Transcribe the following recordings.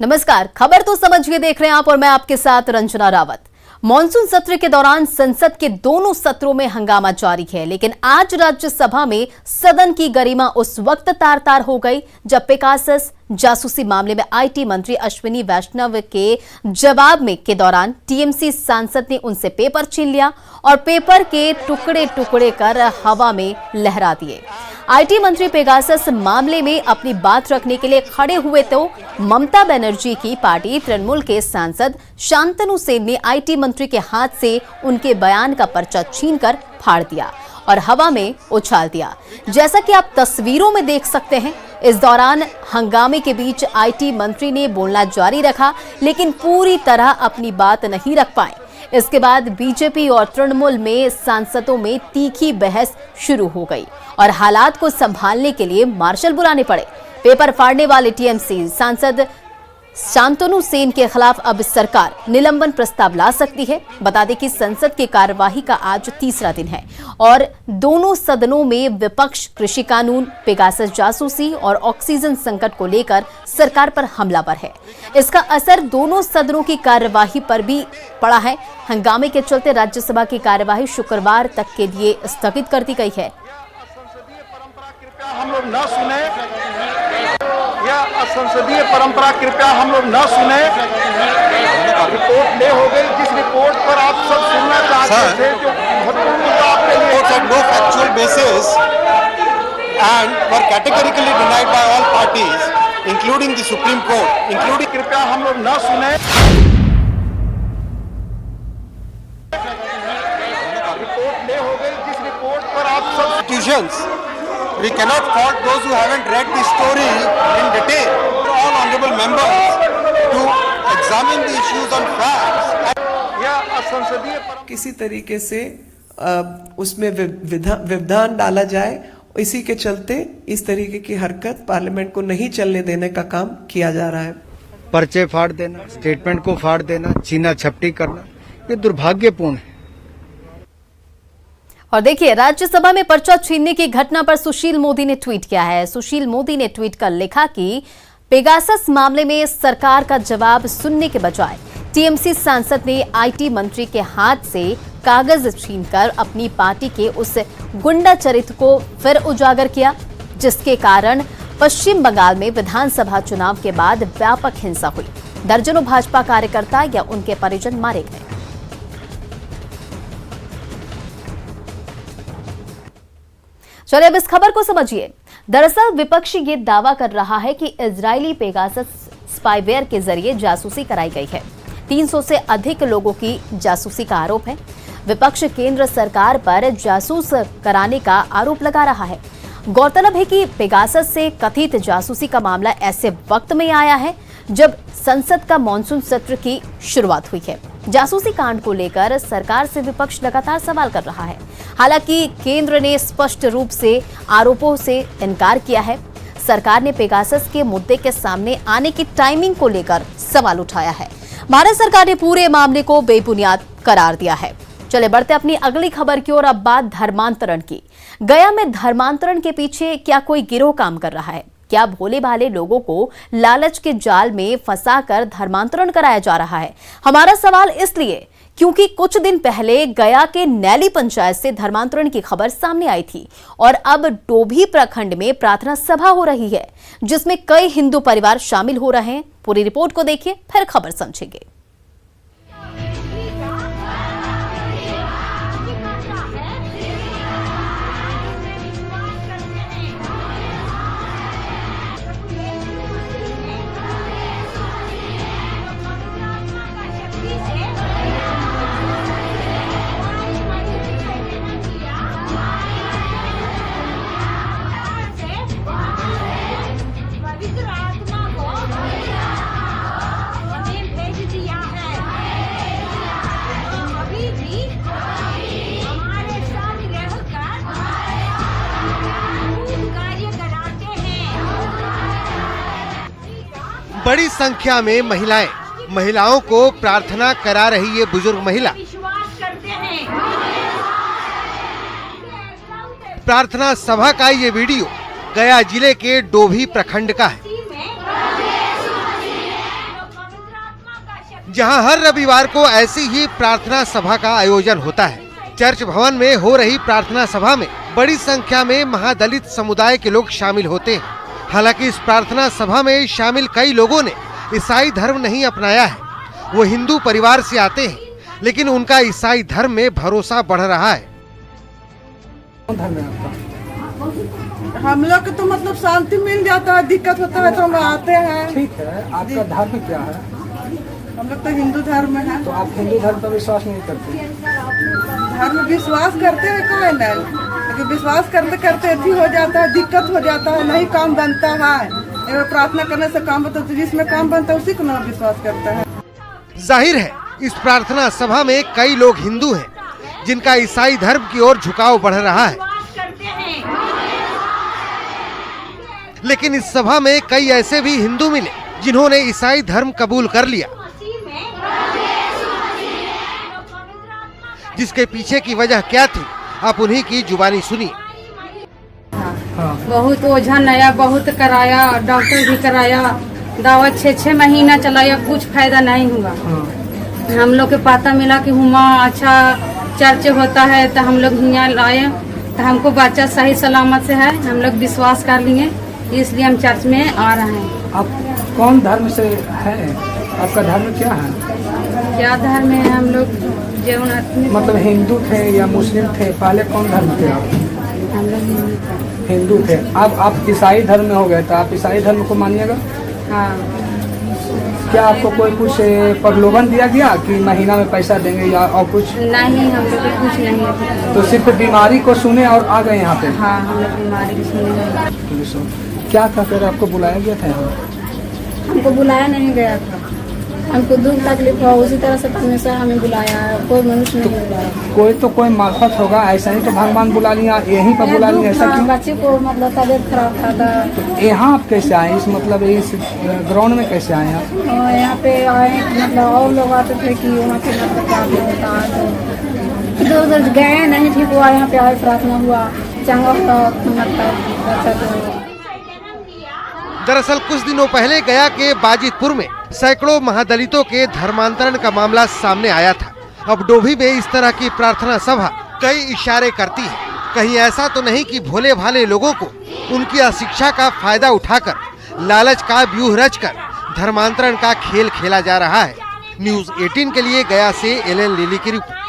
नमस्कार, खबर तो समझिए देख रहे हैं आप और मैं आपके साथ रंजना रावत। मॉनसून सत्र के दौरान संसद के दोनों सत्रों में हंगामा जारी है, लेकिन आज राज्यसभा में सदन की गरिमा उस वक्त तार-तार हो गई जब पेगासस जासूसी मामले में आईटी मंत्री अश्विनी वैष्णव के जवाब में के दौरान टीएमसी सांसद ने उनसे पेपर छीन लिया और पेपर के टुकड़े टुकड़े कर हवा में लहरा दिए। आईटी मंत्री पेगासस मामले में अपनी बात रखने के लिए खड़े हुए तो ममता बनर्जी की पार्टी तृणमूल के सांसद शांतनु सेन ने आईटी मंत्री के हाथ से उनके बयान का पर्चा छीनकर फाड़ दिया और हवा में उछाल दिया। जैसा कि आप तस्वीरों में देख सकते हैं, इस दौरान हंगामे के बीच आईटी मंत्री ने बोलना जारी रखा, लेकिन पूरी तरह अपनी बात नहीं रख पाए। इसके बाद बीजेपी और तृणमूल में सांसदों में तीखी बहस शुरू हो गई और हालात को संभालने के लिए मार्शल बुलाने पड़े। पेपर फाड़ने वाले टीएमसी सांसद शांतनु सेन के खिलाफ अब सरकार निलंबन प्रस्ताव ला सकती है। बता दें कि संसद की कार्यवाही का आज तीसरा दिन है और दोनों सदनों में विपक्ष कृषि कानून, पेगासस जासूसी और ऑक्सीजन संकट को लेकर सरकार पर हमलावर है। इसका असर दोनों सदनों की कार्यवाही पर भी पड़ा है। हंगामे के चलते राज्यसभा की कार्यवाही शुक्रवार तक के लिए स्थगित कर दी गई है। हम लोग न सुने या असंसदीय परंपरा कृपया हम लोग न सुने। रिपोर्ट ले हो गई, जिस रिपोर्ट पर आप सब सुनना चाहते थे, जो महत्वपूर्ण मुद्दा आपके लिए at no factual basis and were categorically denied by all parties, including the Supreme Court, including कृपया हम लोग न सुने। रिपोर्ट ले हो गई, जिस रिपोर्ट पर आप सब institutions. We cannot fault those who haven't read the story in detail. All honorable members to examine the issues on facts. या असंसदीय किसी तरीके से उसमें व्यवधान डाला जाए, इसी के चलते इस तरीके की हरकत पार्लियामेंट को नहीं चलने देने का काम किया जा रहा है। पर्चे फाड़ देना, स्टेटमेंट को फाड़ देना, छीना झपटी करना, ये दुर्भाग्यपूर्ण है। और देखिए, राज्यसभा में पर्चा छीनने की घटना पर सुशील मोदी ने ट्वीट किया है। सुशील मोदी ने ट्वीट कर लिखा कि पेगासस मामले में सरकार का जवाब सुनने के बजाय टीएमसी सांसद ने आईटी मंत्री के हाथ से कागज छीनकर अपनी पार्टी के उस गुंडा चरित्र को फिर उजागर किया, जिसके कारण पश्चिम बंगाल में विधानसभा चुनाव के बाद व्यापक हिंसा हुई। दर्जनों भाजपा कार्यकर्ता या उनके परिजन मारे गए। चलिए अब इस खबर को समझिए। दरअसल विपक्ष ये दावा कर रहा है कि इजरायली पेगासस स्पाईवेयर के जरिए जासूसी कराई गई है। 300 से अधिक लोगों की जासूसी का आरोप है। विपक्ष केंद्र सरकार पर जासूस कराने का आरोप लगा रहा है। गौरतलब है कि पेगासस से कथित जासूसी का मामला ऐसे वक्त में आया है जब संसद का मॉनसून सत्र की शुरुआत हुई है। जासूसी कांड को लेकर सरकार से विपक्ष लगातार सवाल कर रहा है। हालांकि केंद्र ने स्पष्ट रूप से आरोपों से इनकार किया है। सरकार ने पेगासस के मुद्दे के सामने आने की टाइमिंग को लेकर सवाल उठाया है। भारत सरकार ने पूरे मामले को बेबुनियाद करार दिया है। चले बढ़ते अपनी अगली खबर की ओर। अब बात धर्मांतरण की। गया में धर्मांतरण के पीछे क्या कोई गिरोह काम कर रहा है? क्या भोले भाले लोगों को लालच के जाल में फंसाकर धर्मांतरण कराया जा रहा है? हमारा सवाल इसलिए क्योंकि कुछ दिन पहले गया के नैली पंचायत से धर्मांतरण की खबर सामने आई थी और अब डोभी प्रखंड में प्रार्थना सभा हो रही है, जिसमें कई हिंदू परिवार शामिल हो रहे हैं। पूरी रिपोर्ट को देखिए, फिर खबर समझेंगे। बड़ी संख्या में महिलाओं को प्रार्थना करा रही ये बुजुर्ग महिला प्रार्थना सभा का ये वीडियो गया जिले के डोभी प्रखंड का है। जहां हर रविवार को ऐसी ही प्रार्थना सभा का आयोजन होता है। चर्च भवन में हो रही प्रार्थना सभा में बड़ी संख्या में महादलित समुदाय के लोग शामिल होते हैं। हालांकि इस प्रार्थना सभा में शामिल कई लोगों ने ईसाई धर्म नहीं अपनाया है। वो हिंदू परिवार से आते हैं, लेकिन उनका ईसाई धर्म में भरोसा बढ़ रहा है। हम लोग को तो मतलब शांति मिल जाता है, दिक्कत होता है तो हम आते हैं। ठीक है, आपका धर्म क्या है? हम लोग तो हिंदू धर्म में है। तो आप हिंदू धर्म पर विश्वास नहीं करते? धर्म विश्वास करते हैं कौन है, लेकिन विश्वास करते करते अथी हो जाता है, दिक्कत हो जाता है, नहीं काम बनता है। एवं प्रार्थना करने से काम बनता है, जिसमें काम बनता है उसी को ना विश्वास करता है। जाहिर है इस प्रार्थना सभा में कई लोग हिंदू हैं, जिनका ईसाई धर्म की ओर झुकाव बढ़ रहा है। लेकिन इस सभा में कई ऐसे भी हिंदू मिले जिन्होंने ईसाई धर्म कबूल कर लिया, जिसके पीछे की वजह क्या थी आप उन्हीं की जुबानी सुनिए। बहुत ओझन आया, बहुत कराया, डॉक्टर भी कराया, दवा 6 महीना चलाया, कुछ फायदा नहीं हुआ। हम लोग के पता मिला कि हुआ अच्छा चर्च होता है, तो हम लोग यहाँ आए, तो हमको बच्चा सही सलामत से है, हम लोग विश्वास कर लिए, इसलिए हम चर्च में आ रहे हैं। आप कौन धर्म से है? आपका धर्म क्या है? क्या धर्म है? हम लोग जीवन मतलब हिंदू थे या मुस्लिम थे? पहले कौन धर्म थे आप? हम लोग हिंदू थे। अब आप ईसाई धर्म में हो गए, तो आप ईसाई धर्म को मानिएगा? हाँ। क्या आपको कोई कुछ प्रलोभन दिया गया कि महीना में पैसा देंगे या और कुछ? नहीं, हम लोग को कुछ नहीं है। तो सिर्फ बीमारी को सुने और आ गए यहाँ पे? हाँ, हम लोग बीमारी को सुने। क्या था फिर आपको बुलाया गया था यहाँ? हमको बुलाया नहीं गया था, हमको दुख तकलीफ हुआ, उसी तरह से हमेशा हमें बुलाया है, कोई मनुष्य नहीं बुलाया। कोई तो कोई मार्फत होगा, ऐसा ही तो भगवान बुला लिया, यहीं पर बुला लिया, ऐसा क्यों? बच्चे को मतलब तबीयत खराब था। तो यहाँ आप कैसे आए? इस मतलब इस ग्राउंड में कैसे आए आप? और यहाँ पे आए, मतलब और लोग आते थे कि वहाँ पे मतलब प्रॉब्लम होता है, तो इधर उधर गए, नहीं ठीक हुआ, यहाँ पे आए, प्रार्थना हुआ, चंगा हुआ, मतलब। दरअसल कुछ दिनों पहले गया के बाजितपुर में सैकड़ों महादलितों के धर्मांतरण का मामला सामने आया था। अब डोभी में इस तरह की प्रार्थना सभा कई इशारे करती है। कहीं ऐसा तो नहीं कि भोले भाले लोगों को उनकी अशिक्षा का फायदा उठाकर लालच का व्यूह रचकर धर्मांतरण का खेल खेला जा रहा है। न्यूज़ 18 के लिए गया से एलएन लिली की रिपोर्ट।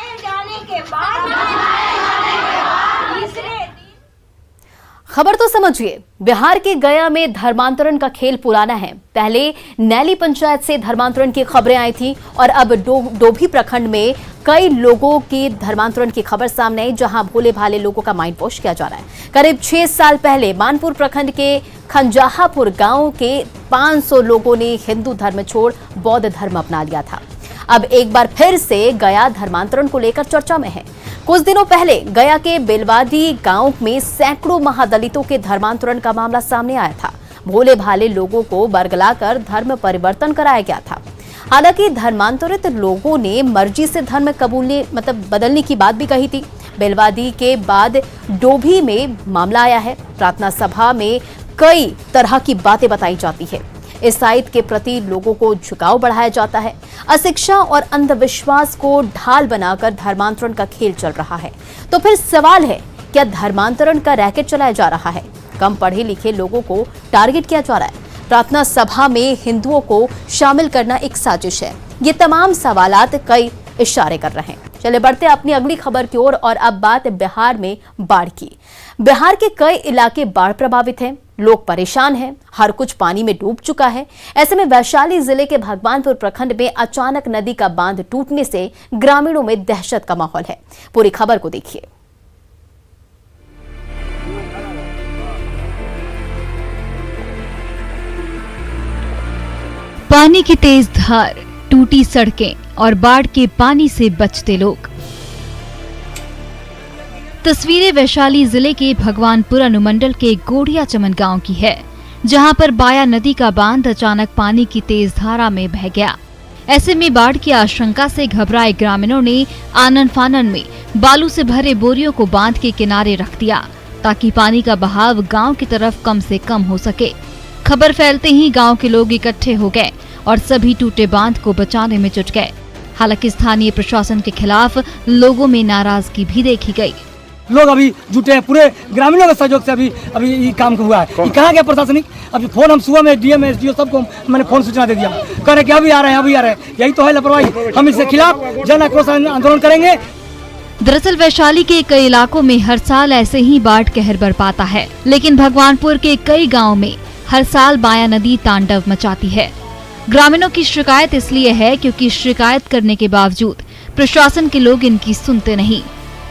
खबर तो समझिए, बिहार के गया में धर्मांतरण का खेल पुराना है। पहले नैली पंचायत से धर्मांतरण की खबरें आई थी और अब डोभी प्रखंड में कई लोगों की धर्मांतरण की खबर सामने आई, जहां भोले भाले लोगों का माइंड वॉश किया जा रहा है। करीब 6 साल पहले मानपुर प्रखंड के खंजाहापुर गांव के 500 लोगों ने हिंदू धर्म छोड़ बौद्ध धर्म अपना लिया था। अब एक बार फिर से गया धर्मांतरण को लेकर चर्चा में है। कुछ दिनों पहले गया के बेलवादी गांव में सैकड़ों महादलितों के धर्मांतरण का मामला सामने आया था। भोले भाले लोगों को बरगलाकर धर्म परिवर्तन कराया गया था। हालांकि धर्मांतरित लोगों ने मर्जी से धर्म बदलने की बात भी कही थी। बेलवादी के बाद डोभी में मामला आया है। प्रार्थना सभा में कई तरह की बातें बताई जाती है। ईसाईयत के प्रति लोगों को झुकाव बढ़ाया जाता है। अशिक्षा और अंधविश्वास को ढाल बनाकर धर्मांतरण का खेल चल रहा है। तो फिर सवाल है, क्या धर्मांतरण का रैकेट चलाया जा रहा है? कम पढ़े लिखे लोगों को टारगेट किया जा रहा है? प्रार्थना सभा में हिंदुओं को शामिल करना एक साजिश है? ये तमाम सवालात कई इशारे कर रहे हैं। चले बढ़ते अपनी अगली खबर की ओर और अब बात बिहार में बाढ़ की। बिहार के कई इलाके बाढ़ प्रभावित हैं। लोग परेशान हैं, हर कुछ पानी में डूब चुका है। ऐसे में वैशाली जिले के भगवानपुर प्रखंड में अचानक नदी का बांध टूटने से ग्रामीणों में दहशत का माहौल है। पूरी खबर को देखिए। पानी की तेज धार, टूटी सड़कें और बाढ़ के पानी से बचते लोग। तस्वीरें वैशाली जिले के भगवानपुर अनुमंडल के गोढ़िया चमन गांव की है, जहां पर बाया नदी का बांध अचानक पानी की तेज धारा में बह गया। ऐसे में बाढ़ की आशंका से घबराए ग्रामीणों ने आनन फानन में बालू से भरे बोरियों को बांध के किनारे रख दिया, ताकि पानी का बहाव गांव की तरफ कम से कम हो सके। खबर फैलते ही गांव के लोग इकट्ठे हो गए और सभी टूटे बांध को बचाने में जुट गए। हालांकि स्थानीय प्रशासन के खिलाफ लोगों में नाराजगी भी देखी गई। लोग अभी जुटे हैं, पूरे ग्रामीणों के सहयोग से अभी ये काम हुआ है। ये कहाँ गया प्रशासनिक? अभी फोन हम सुबह में डीएम एसडीओ सबको मैंने फोन सूचना दे दिया, कह रहे कि अभी आ रहे हैं। यही तो है लापरवाही। हम इसके खिलाफ जन आक्रोश आंदोलन करेंगे। दरअसल वैशाली के कई इलाकों में हर साल ऐसे ही बाढ़ कहर बरपाता है, लेकिन भगवानपुर के कई गाँव में हर साल बाया नदी तांडव मचाती है। ग्रामीणों की शिकायत इसलिए है क्योंकि शिकायत करने के बावजूद प्रशासन के लोग इनकी सुनते नहीं।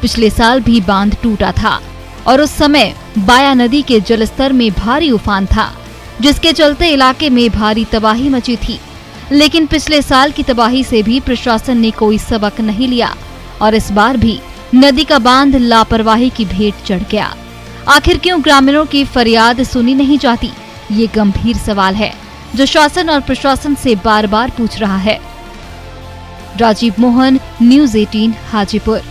पिछले साल भी बांध टूटा था और उस समय बाया नदी के जलस्तर में भारी उफान था, जिसके चलते इलाके में भारी तबाही मची थी। लेकिन पिछले साल की तबाही से भी प्रशासन ने कोई सबक नहीं लिया और इस बार भी नदी का बांध लापरवाही की भेंट चढ़ गया। आखिर क्यों ग्रामीणों की फरियाद सुनी नहीं जाती? ये गंभीर सवाल है जो शासन और प्रशासन से बार बार पूछ रहा है। राजीव मोहन, न्यूज़ 18 हाजीपुर।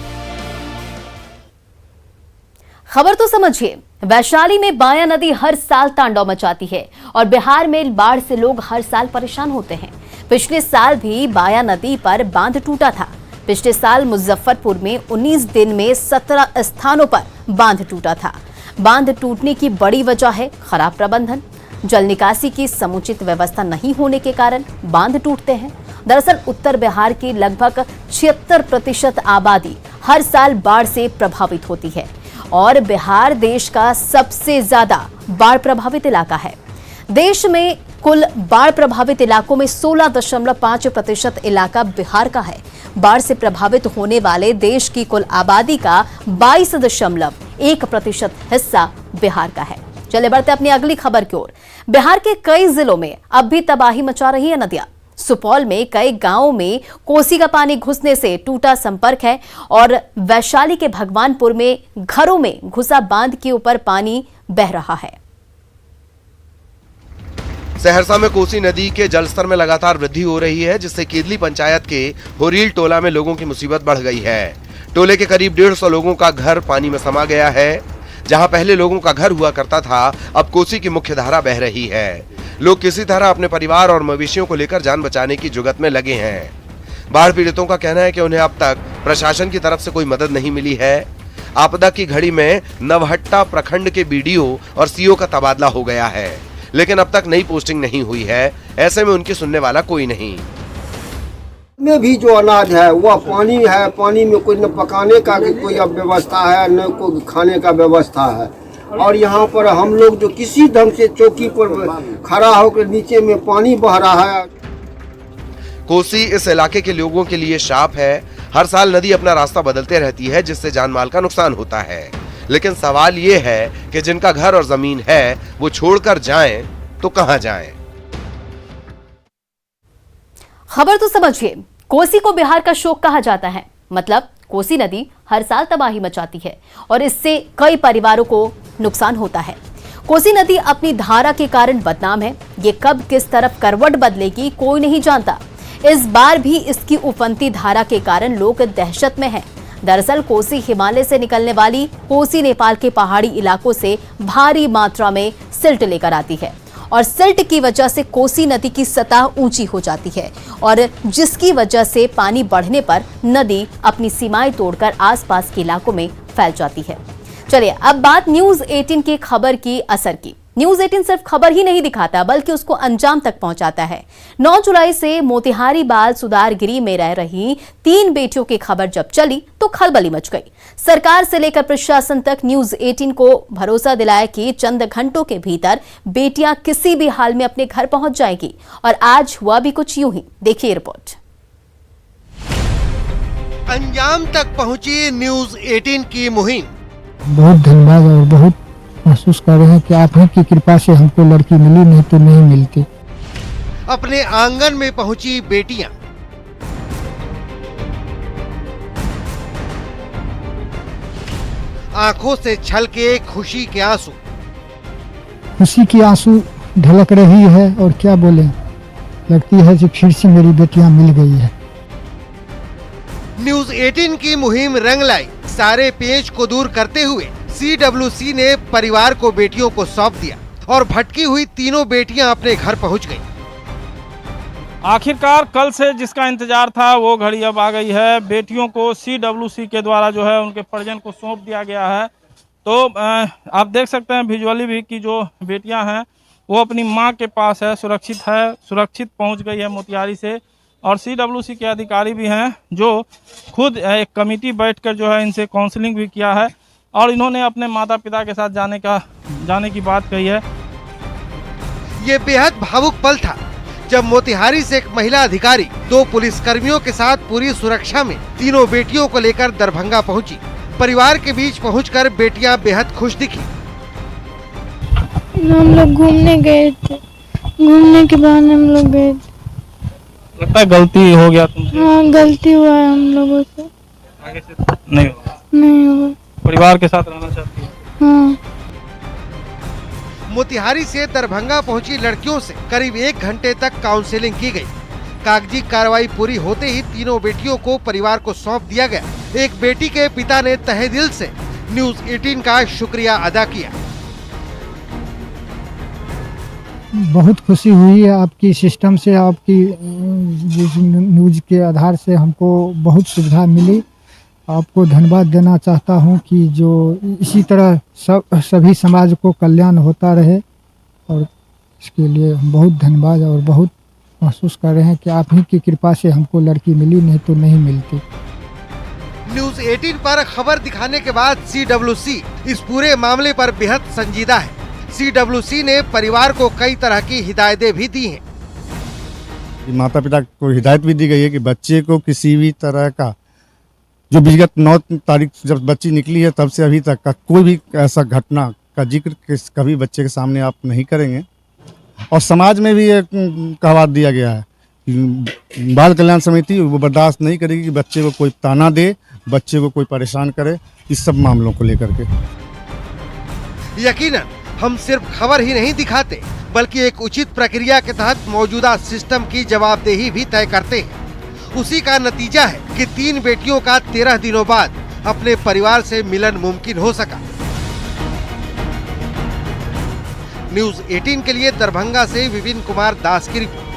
खबर तो समझिए, वैशाली में बाया नदी हर साल तांडव मचाती है और बिहार में बाढ़ से लोग हर साल परेशान होते हैं। पिछले साल भी बाया नदी पर बांध टूटा था। पिछले साल मुजफ्फरपुर में 19 दिन में 17 स्थानों पर बांध टूटा था। बांध टूटने की बड़ी वजह है खराब प्रबंधन। जल निकासी की समुचित व्यवस्था नहीं होने के कारण बांध टूटते हैं। दरअसल उत्तर बिहार की लगभग 76% आबादी हर साल बाढ़ से प्रभावित होती है और बिहार देश का सबसे ज्यादा बाढ़ प्रभावित इलाका है। देश में कुल बाढ़ प्रभावित इलाकों में 16.5% इलाका बिहार का है। बाढ़ से प्रभावित होने वाले देश की कुल आबादी का 22.1% हिस्सा बिहार का है। चले बढ़ते अपनी अगली खबर की ओर। बिहार के कई जिलों में अब भी तबाही मचा रही है नदियां। सुपौल में कई गांवों में कोसी का पानी घुसने से टूटा संपर्क है और वैशाली के भगवानपुर में घरों में घुसा बांध के ऊपर पानी बह रहा है। सहरसा में कोसी नदी के जलस्तर में लगातार वृद्धि हो रही है, जिससे केदली पंचायत के होरील टोला में लोगों की मुसीबत बढ़ गई है। टोले के करीब 150 लोगों का घर पानी में समा गया है। जहां पहले लोगों का घर हुआ करता था, अब कोसी की मुख्य धारा बह रही है। लोग किसी तरह अपने परिवार और मवेशियों को लेकर जान बचाने की जुगत में लगे हैं। बाढ़ पीड़ितों का कहना है कि उन्हें अब तक प्रशासन की तरफ से कोई मदद नहीं मिली है। आपदा की घड़ी में नवहट्टा प्रखंड के बीडीओ और सीओ का तबादला हो गया है, लेकिन अब तक नई पोस्टिंग नहीं हुई है। ऐसे में उनकी सुनने वाला कोई नहीं। में भी जो अनाज है वह पानी है, पानी में कोई न पकाने का कोई अब व्यवस्था है न कोई खाने का व्यवस्था है। और यहाँ पर हम लोग जो किसी ढंग से चौकी पर खड़ा होकर नीचे में पानी बह रहा है। कोसी इस इलाके के लोगों के लिए शाप है। हर साल नदी अपना रास्ता बदलते रहती है, जिससे जान माल का नुकसान होता है। लेकिन सवाल ये है कि जिनका घर और जमीन है वो छोड़कर जाएं तो कहां जाएं? खबर तो समझिए, कोसी को बिहार का शोक कहा जाता है। मतलब कोसी नदी हर साल तबाही मचाती है और इससे कई परिवारों को नुकसान होता है। कोसी नदी अपनी धारा के कारण बदनाम है। ये कब किस तरफ करवट बदलेगी कोई नहीं जानता। इस बार भी इसकी उफनती धारा के कारण लोग दहशत में हैं। दरअसल कोसी हिमालय से निकलने वाली कोसी नेपाल के पहाड़ी इलाकों से भारी मात्रा में सिल्ट लेकर आती है और सिल्ट की वजह से कोसी नदी की सतह ऊंची हो जाती है और जिसकी वजह से पानी बढ़ने पर नदी अपनी सीमाएं तोड़कर आसपास के इलाकों में फैल जाती है। चलिए अब बात न्यूज़ 18 की खबर की असर की। न्यूज़ 18 सिर्फ खबर ही नहीं दिखाता बल्कि उसको अंजाम तक पहुंचाता है। 9 जुलाई से मोतिहारी बाल सुधार गृह में रह रही 3 बेटियों की खबर जब चली तो खलबली मच गई। सरकार से लेकर प्रशासन तक न्यूज़ 18 को भरोसा दिलाया कि चंद घंटों के भीतर बेटियां किसी भी हाल में अपने घर पहुंच जाएगी और आज हुआ भी कुछ यूं ही। देखिए रिपोर्ट। अंजाम तक पहुंची न्यूज़ 18 की मुहिम। बहुत धन्यवाद और बहुत महसूस कर रहे हैं कि आप ही की कृपा से हमको लड़की मिली, नहीं तो नहीं मिलती। अपने आंगन में पहुंची बेटियां। आंखों से छलके खुशी के आंसू। खुशी के आंसू ढलक रही है और क्या बोले, लगती है कि फिर से मेरी बेटियां मिल गई है। न्यूज़ 18 की मुहिम रंग लाई। सारे पेच को दूर करते हुए CWC ने परिवार को बेटियों को सौंप दिया और भटकी हुई तीनों बेटियां अपने घर पहुंच गईं। आखिरकार कल से जिसका इंतजार था वो घड़ी अब आ गई है। बेटियों को CWC के द्वारा जो है उनके परिजन को सौंप दिया गया है। तो आप देख सकते हैं विजुअली भी कि जो बेटियां हैं वो अपनी मां के पास है, सुरक्षित पहुंच गई है मोतिहारी से। और CWC के अधिकारी भी हैं जो खुद एक कमेटी बैठकर जो है इनसे काउंसलिंग भी किया है और इन्होंने अपने माता पिता के साथ जाने की बात कही है। ये बेहद भावुक पल था जब मोतिहारी से एक महिला अधिकारी 2 पुलिसकर्मियों के साथ पूरी सुरक्षा में तीनों बेटियों को लेकर दरभंगा पहुंची। परिवार के बीच पहुंचकर बेटियां बेहद खुश दिखी। हम लोग घूमने गए थे, घूमने के बहाने हम लोग गए थे। लगता है गलती हो गया तुमसे? हाँ, गलती हुआ है हम लोगों से। आगे से नहीं होगा? नहीं होगा। परिवार के साथ रहना चाहती है? हाँ। मोतिहारी से दरभंगा पहुंची लड़कियों से करीब 1 घंटे तक काउंसलिंग की गई। कागजी कार्रवाई पूरी होते ही तीनों बेटियों को परिवार को सौंप दिया गया। एक बेटी के पिता ने तहे दिल से न्यूज़ 18 का शुक्रिया अदा किया। बहुत खुशी हुई है आपकी सिस्टम से, आपकी न्यूज़ के आधार से हमको बहुत सुविधा मिली। आपको धन्यवाद देना चाहता हूं कि जो इसी तरह सभी समाज को कल्याण होता रहे, और इसके लिए बहुत धन्यवाद और बहुत महसूस कर रहे हैं कि आप ही की कृपा से हमको लड़की मिली, नहीं तो नहीं मिलती। न्यूज़ 18 पर खबर दिखाने के बाद CWC इस पूरे मामले पर बेहद संजीदा है। CWC ने परिवार को कई तरह की हिदायतें भी दी हैं। माता पिता को हिदायत भी दी गई है कि बच्चे को किसी भी तरह का, जो विगत 9 तारीख जब बच्ची निकली है तब से अभी तक का कोई भी ऐसा घटना का जिक्र कभी बच्चे के सामने आप नहीं करेंगे। और समाज में भी एक कहवा दिया गया है कि बाल कल्याण समिति वो बर्दाश्त नहीं करेगी कि बच्चे को कोई ताना दे, बच्चे को कोई परेशान करे, इस सब मामलों को लेकर के। यकीनन हम सिर्फ खबर ही नहीं दिखाते, बल्कि एक उचित प्रक्रिया के तहत मौजूदा सिस्टम की जवाबदेही भी तय करते हैं। उसी का नतीजा है कि 3 बेटियों का 13 दिनों बाद अपने परिवार से मिलन मुमकिन हो सका। न्यूज़ 18 के लिए दरभंगा से विपिन कुमार दास की रिपोर्ट।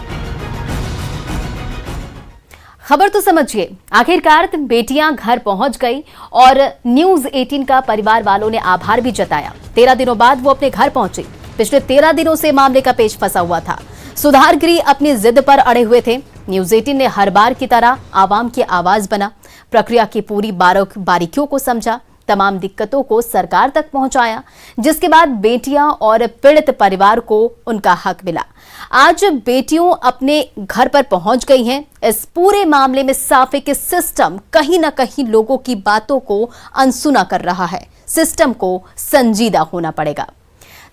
खबर तो समझिए, आखिरकार बेटियां घर पहुंच गई और न्यूज़ 18 का परिवार वालों ने आभार भी जताया। 13 दिनों बाद वो अपने घर पहुंची। पिछले 13 दिनों से मामले का पेच फंसा हुआ था। सुधार गृह अपनी जिद पर अड़े हुए थे। न्यूज़ 18 ने हर बार की तरह आवाम की आवाज बना, प्रक्रिया की पूरी बारीकियों को समझा, तमाम दिक्कतों को सरकार तक पहुंचाया, जिसके बाद बेटियां और पीड़ित परिवार को उनका हक मिला। आज बेटियों अपने घर पर पहुंच गई हैं। इस पूरे मामले में साफ है कि सिस्टम कहीं ना कहीं लोगों की बातों को अनसुना कर रहा है। सिस्टम को संजीदा होना पड़ेगा।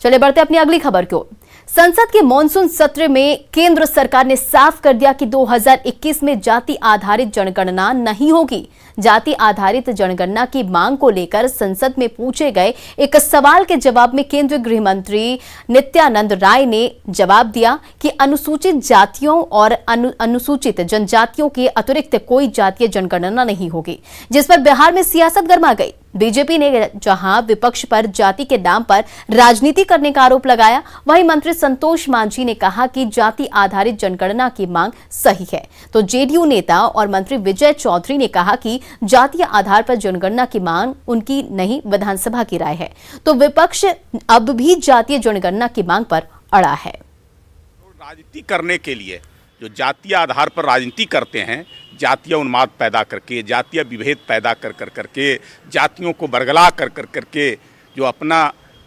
चले बढ़ते अपनी अगली खबर की ओर। संसद के मॉनसून सत्र में केंद्र सरकार ने साफ कर दिया कि 2021 में जाति आधारित जनगणना नहीं होगी। जाति आधारित जनगणना की मांग को लेकर संसद में पूछे गए एक सवाल के जवाब में केंद्रीय गृह मंत्री नित्यानंद राय ने जवाब दिया कि अनुसूचित जातियों और अनुसूचित जनजातियों के अतिरिक्त कोई जातीय जनगणना नहीं होगी, जिस पर बिहार में सियासत गर्मा गई। बीजेपी ने जहां विपक्ष पर जाति के नाम पर राजनीति करने का आरोप लगाया, वहीं मंत्री संतोष मांझी ने कहा कि जाति आधारित जनगणना की मांग सही है। तो जेडीयू नेता और मंत्री विजय चौधरी ने कहा कि जातीय आधार पर जनगणना की मांग उनकी नहीं, विधानसभा की राय है। तो विपक्ष अब भी जातीय जनगणना की मांग पर अड़ा है। राजनीति करने के लिए जो जातीय आधार पर राजनीति करते हैं, जातीय उन्माद पैदा करके, जातीय विभेद पैदा कर करके, जातियों को बरगला कर करके जो अपना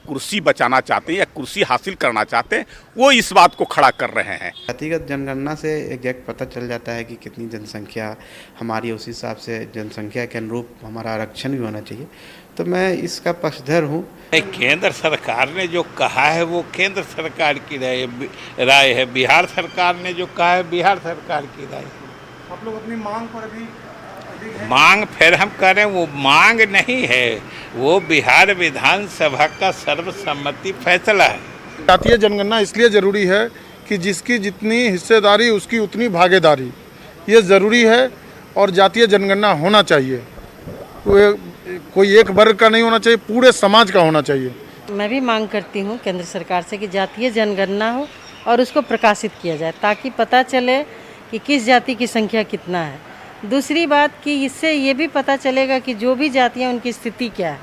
कुर्सी बचाना चाहते हैं या कुर्सी हासिल करना चाहते हैं, वो इस बात को खड़ा कर रहे हैं। जातिगत जनगणना से एग्जैक्ट पता चल जाता है कि कितनी जनसंख्या हमारी, उस हिसाब से जनसंख्या के अनुरूप हमारा आरक्षण भी होना चाहिए। तो मैं इसका पक्षधर हूँ। केंद्र सरकार ने जो कहा है वो केंद्र सरकार की राय है, बिहार सरकार ने जो कहा है बिहार सरकार की राय है। आप लोग अपनी मांग पर अभी मांग फिर हम करें, वो मांग नहीं है, वो बिहार विधानसभा का सर्वसम्मति फैसला है। जातीय जनगणना इसलिए जरूरी है कि जिसकी जितनी हिस्सेदारी उसकी उतनी भागीदारी, ये ज़रूरी है और जातीय जनगणना होना चाहिए। कोई एक वर्ग का नहीं होना चाहिए, पूरे समाज का होना चाहिए। मैं भी मांग करती हूँ केंद्र सरकार से कि जातीय जनगणना हो और उसको प्रकाशित किया जाए, ताकि पता चले कि किस जाति की संख्या कितना है। दूसरी बात कि इससे ये भी पता चलेगा कि जो भी जातियाँ उनकी स्थिति क्या है,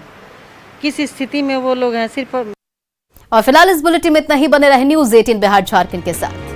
किस स्थिति में वो लोग हैं। सिर्फ और फिलहाल इस बुलेटिन में इतना ही। बने रहे न्यूज़ 18 बिहार झारखंड के साथ।